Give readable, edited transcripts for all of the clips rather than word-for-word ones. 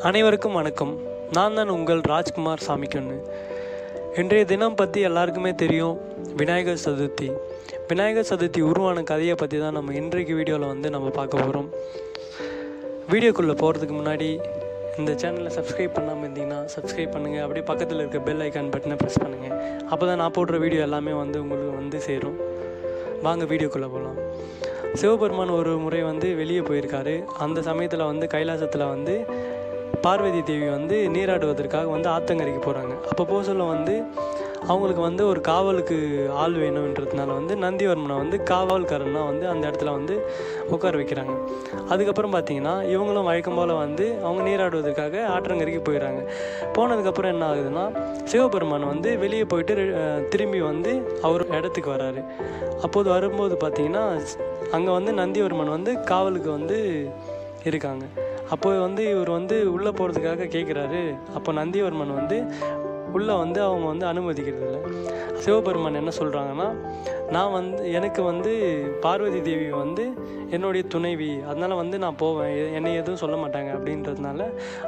அனைவருக்கும் வணக்கம். நான் தான் உங்கள் ராஜ்குமார் சாமிக்கண்ணு. இன்றைய தினம் பற்றி எல்லாருக்குமே தெரியும், விநாயகர் சதுர்த்தி. விநாயகர் சதுர்த்தி உருவான கதையை பற்றி தான் நம்ம இன்றைக்கு வீடியோவில் நம்ம பார்க்க போகிறோம். வீடியோக்குள்ளே போகிறதுக்கு முன்னாடி இந்த சேனலை சப்ஸ்கிரைப் பண்ணாமல் இருந்தீங்கன்னா சப்ஸ்கிரைப் பண்ணுங்கள். அப்படியே பக்கத்தில் இருக்க பெல் ஐக்கான் பட்டனை ப்ரெஸ் பண்ணுங்கள். அப்போ தான் நான் போடுற வீடியோ எல்லாமே உங்களுக்கு சேரும். வாங்க வீடியோக்குள்ளே போகலாம். சிவபெருமான் ஒரு முறை வெளியே போயிருக்காரு. அந்த சமயத்தில் கைலாசத்தில் பார்வதி தேவி நீராடுவதற்காக ஆத்தங்கரைக்கு போகிறாங்க. அப்போ போக சொல்ல அவங்களுக்கு ஒரு காவலுக்கு ஆள் வேணுன்றதுனால நந்திவர்மனை காவல்காரனா அந்த இடத்துல உட்கார வைக்கிறாங்க. அதுக்கப்புறம் பார்த்தீங்கன்னா இவங்களும் வழக்கம் போல் அவங்க நீராடுவதற்காக ஆற்றங்கரைக்கு போயிடறாங்க. போனதுக்கப்புறம் என்ன ஆகுதுன்னா, சிவபெருமான் வெளியே போயிட்டு திரும்பி அவர் இடத்துக்கு வராரு. அப்போது வரும்போது பார்த்தீங்கன்னா அங்கே நந்திவர்மன் காவலுக்கு இருக்காங்க. அப்போ இவர் உள்ளே போகிறதுக்காக கேட்குறாரு. அப்போ நந்திவர்மன் உள்ளே அவங்க அனுமதிக்கிறது இல்லை. சிவபெருமான் என்ன சொல்கிறாங்கன்னா, நான் எனக்கு பார்வதி தேவி என்னுடைய துணைவி, அதனால் நான் போவேன், என்னை எதுவும் சொல்ல மாட்டாங்க அப்படின்றதுனால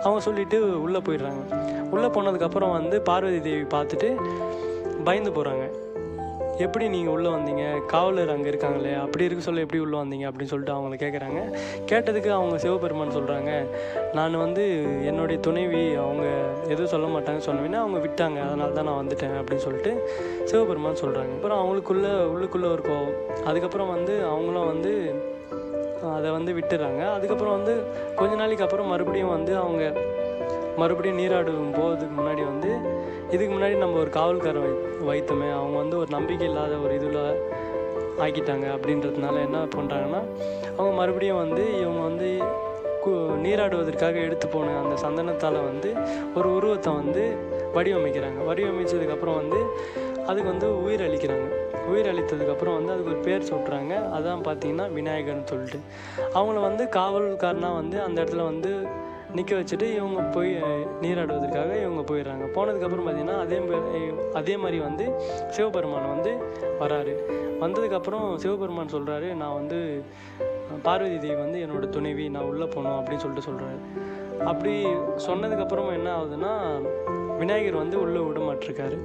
அவங்க சொல்லிவிட்டு உள்ளே போயிடுறாங்க. உள்ளே போனதுக்கப்புறம் பார்வதி தேவி பார்த்துட்டு பயந்து போகிறாங்க. எப்படி நீங்கள் உள்ளே வந்தீங்க, காவலர் அங்கே இருக்காங்களே, அப்படி இருக்க சொல்ல எப்படி உள்ளே வந்தீங்க அப்படின்னு சொல்லிட்டு அவங்கள கேட்குறாங்க. கேட்டதுக்கு அவங்க சிவபெருமான் சொல்கிறாங்க, நான் என்னுடைய துணைவி, அவங்க எதுவும் சொல்ல மாட்டாங்க சொன்னீங்கன்னா அவங்க விட்டாங்க, அதனால தான் நான் வந்துட்டேன் அப்படின்னு சொல்லிட்டு சிவபெருமான் சொல்கிறாங்க. அப்புறம் உள்ளுக்குள்ளே ஒரு கோவம். அதுக்கப்புறம் அவங்களும் அதை விட்டுறாங்க. அதுக்கப்புறம் கொஞ்ச நாளைக்கு அப்புறம் மறுபடியும் அவங்க மறுபடியும் நீராடும் போகிறதுக்கு முன்னாடி இதுக்கு முன்னாடி நம்ம ஒரு காவல்காரன் வைத்தோமே, அவங்க ஒரு நம்பிக்கை இல்லாத ஒரு இதில் ஆக்கிட்டாங்க. அப்படின்றதுனால என்ன பண்ணுறாங்கன்னா, அவங்க மறுபடியும் இவங்க நீராடுவதற்காக எடுத்து போன அந்த சந்தனத்தால் ஒரு உருவத்தை வடிவமைக்கிறாங்க. வடிவமைச்சதுக்கப்புறம் அதுக்கு உயிர் அளிக்கிறாங்க. உயிர் அளித்ததுக்கப்புறம் அதுக்கு ஒரு பேர் சொல்கிறாங்க. அதான் பார்த்தீங்கன்னா விநாயகர்னு சொல்லிட்டு. அவங்கள காவல்காரனாக அந்த இடத்துல நிற்க வச்சுட்டு இவங்க போய் நீராடுவதற்காக இவங்க போயிடுறாங்க. போனதுக்கப்புறம் பார்த்திங்கன்னா அதே மாதிரி சிவபெருமான் வராரு. வந்ததுக்கப்புறம் சிவபெருமான் சொல்கிறாரு, நான் பார்வதி தேவி என்னோடய துணைவி, நான் உள்ளே போகணும் அப்படின்னு சொல்லிட்டு சொல்கிறாரு. அப்படி சொன்னதுக்கப்புறமா என்ன ஆகுதுன்னா, விநாயகர் உள்ளே விட மாட்டிருக்காரு.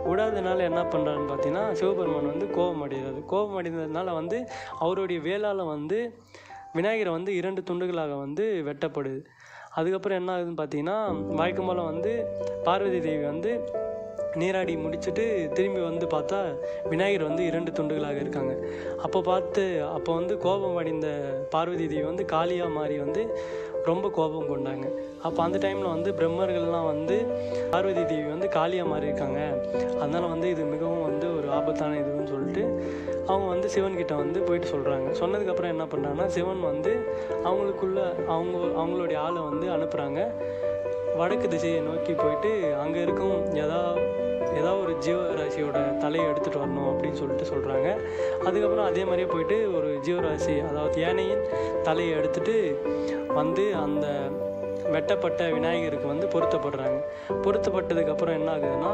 விடாததுனால என்ன பண்ணுறாருன்னு பார்த்தீங்கன்னா, சிவபெருமான் கோபம் அடைகிறாரு. கோபம் அடைந்ததுனால அவருடைய வேளால் விநாயகரை 2 துண்டுகளாக வெட்டப்படுது. அதுக்கப்புறம் என்ன ஆகுதுன்னு பார்த்தீங்கன்னா, வழக்கம் போல் பார்வதி தேவி நீராடி முடிச்சுட்டு திரும்பி பார்த்தா விநாயகர் 2 துண்டுகளாக இருக்காங்க. அப்போ கோபம் அடைந்த பார்வதி தேவி காளியாக மாறி ரொம்ப கோபம் கொண்டாங்க. அப்போ அந்த டைமில் பிரம்மர்கள்லாம் பார்வதி தேவி காளியாக மாறி இருக்காங்க, அதனால் இது மிகவும் ஒரு ஆபத்தான இதுன்னு சொல்லிட்டு அவங்க சிவன்கிட்ட போயிட்டு சொல்கிறாங்க. சொன்னதுக்கப்புறம் என்ன பண்ணுறாங்கன்னா, சிவன் அவங்களுடைய ஆளை அனுப்புகிறாங்க. வடக்கு திசையை நோக்கி போயிட்டு அங்கே இருக்கும் ஏதாவது ஒரு ஜீவராசியோட தலையை எடுத்துகிட்டு வரணும் அப்படின்னு சொல்லிட்டு சொல்கிறாங்க. அதுக்கப்புறம் அதே மாதிரியே போயிட்டு ஒரு ஜீவராசி, அதாவது யானையின் தலையை எடுத்துகிட்டு அந்த வெட்டப்பட்ட விநாயகருக்கு பொருத்தப்படுறாங்க. பொருத்தப்பட்டதுக்கப்புறம் என்ன ஆகுதுன்னா,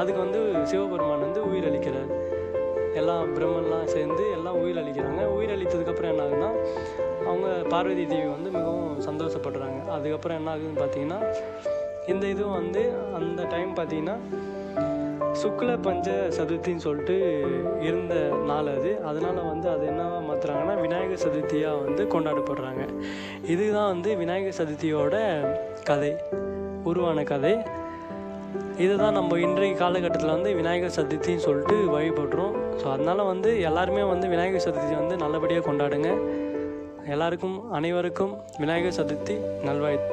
அதுக்கு சிவபெருமான் உயிர் அளிக்கிறார். எல்லாம் பிரம்மன்லாம் சேர்ந்து எல்லாம் உயிர் அளிக்கிறாங்க. உயிர் அளித்ததுக்கப்புறம் என்ன ஆகுதுன்னா, அவங்க பார்வதி தேவி மிகவும் சந்தோஷப்படுறாங்க. அதுக்கப்புறம் என்ன ஆகுதுன்னு பார்த்தீங்கன்னா, இந்த இதுவும் அந்த டைம் பார்த்தீங்கன்னா சுக்ல பஞ்ச சதுர்த்தின்னு சொல்லிட்டு இருந்த நாள் அது. அதனால் அது என்னவா மாற்றுறாங்கன்னா, விநாயகர் சதுர்த்தியாக கொண்டாடப்படுறாங்க. இதுதான் விநாயகர் சதுர்த்தியோட கதை, உருவான கதை. இதுதான் நம்ம இன்றைய காலகட்டத்தில் விநாயகர் சதுர்த்தின்னு சொல்லிட்டு வழிபடுறோம். ஸோ அதனால் எல்லாருமே விநாயகர் சதுர்த்தி நல்லபடியாக கொண்டாடுங்க. அனைவருக்கும் விநாயகர் சதுர்த்தி நல்வாழ்த்து.